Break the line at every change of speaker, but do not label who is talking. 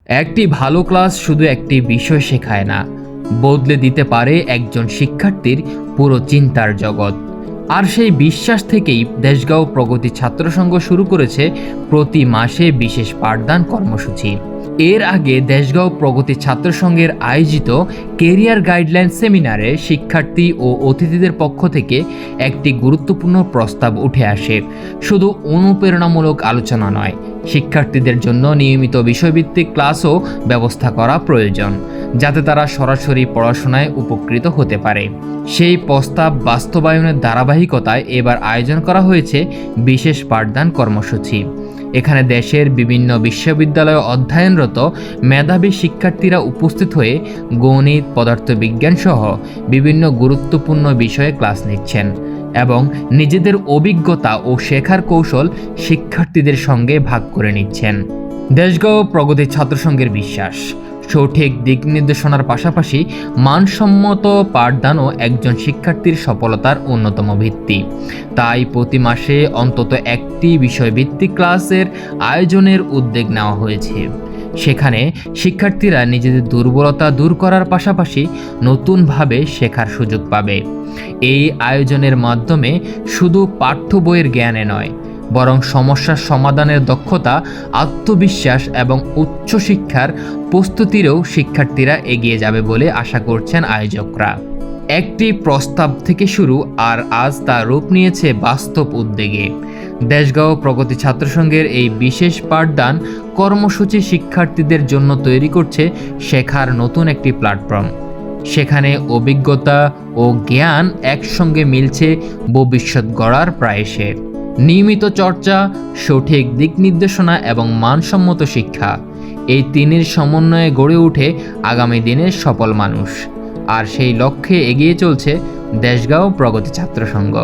একটি ভালো ক্লাস শুধু একটি বিষয় শেখায় না, বদলে দিতে পারে একজন শিক্ষার্থীর পুরো চিন্তার জগৎ। আর সেই বিশ্বাস থেকেই দেশগাঁও প্রগতি ছাত্র সংঘ শুরু করেছে প্রতি মাসে বিশেষ পাঠদান কর্মসূচি। এর আগে দেশগাঁও প্রগতি ছাত্র সংঘের আয়োজিত কেরিয়ার গাইডলাইন সেমিনারে শিক্ষার্থী ও অতিথিদের পক্ষ থেকে একটি গুরুত্বপূর্ণ প্রস্তাব উঠে আসে। শুধু অনুপ্রেরণামূলক আলোচনা নয়, শিক্ষার্থীদের জন্য নিয়মিত বিষয়ভিত্তিক ক্লাসও ব্যবস্থা করা প্রয়োজন, যাতে তারা সরাসরি পড়াশোনায় উপকৃত হতে পারে। সেই প্রস্তাব বাস্তবায়নের ধারাবাহিকতায় এবার আয়োজন করা হয়েছে বিশেষ পাঠদান কর্মসূচি। এখানে দেশের বিভিন্ন বিশ্ববিদ্যালয়ে অধ্যয়নরত মেধাবী শিক্ষার্থীরা উপস্থিত হয়ে গণিত, পদার্থবিজ্ঞান সহ বিভিন্ন গুরুত্বপূর্ণ বিষয়ে ক্লাস নিচ্ছেন এবং নিজেদের অভিজ্ঞতা ও শেখার কৌশল শিক্ষার্থীদের সঙ্গে ভাগ করে নিচ্ছেন। দেশগাঁও প্রগতি ছাত্র সংঘের বিশ্বাস, সঠিক দিক নির্দেশনার পাশাপাশি মানসম্মত পাঠদানও একজন শিক্ষার্থীর সফলতার অন্যতম ভিত্তি। তাই প্রতি মাসে অন্তত একটি বিষয়ভিত্তিক ক্লাসের আয়োজনের উদ্যোগ নেওয়া হয়েছে। সেখানে শিক্ষার্থীরা নিজেদের দুর্বলতা দূর করার পাশাপাশি নতুনভাবে শেখার সুযোগ পাবে। এই আয়োজনের মাধ্যমে শুধু পাঠ্য বইয়ের জ্ঞানে নয়, বরং সমস্যার সমাধানের দক্ষতা, আত্মবিশ্বাস এবং উচ্চশিক্ষার প্রস্তুতিরও শিক্ষার্থীরা এগিয়ে যাবে বলে আশা করছেন আয়োজকরা। একটি প্রস্তাব থেকে শুরু, আর আজ তা রূপ নিয়েছে বাস্তব উদ্যোগে। দেশগাঁও প্রগতি ছাত্র সংঘের এই বিশেষ পাঠদান কর্মসূচি শিক্ষার্থীদের জন্য তৈরি করছে শেখার নতুন একটি প্ল্যাটফর্ম। সেখানে অভিজ্ঞতা ও জ্ঞান একসঙ্গে মিলছে ভবিষ্যৎ গড়ার প্রয়াসে। নিয়মিত চর্চা, সঠিক দিক নির্দেশনা এবং মানসম্মত শিক্ষা, এই তিনের সমন্বয়ে গড়ে ওঠে আগামী দিনের সফল মানুষ। আর সেই লক্ষ্যে এগিয়ে চলছে দেশগাঁও প্রগতি ছাত্র সংঘ।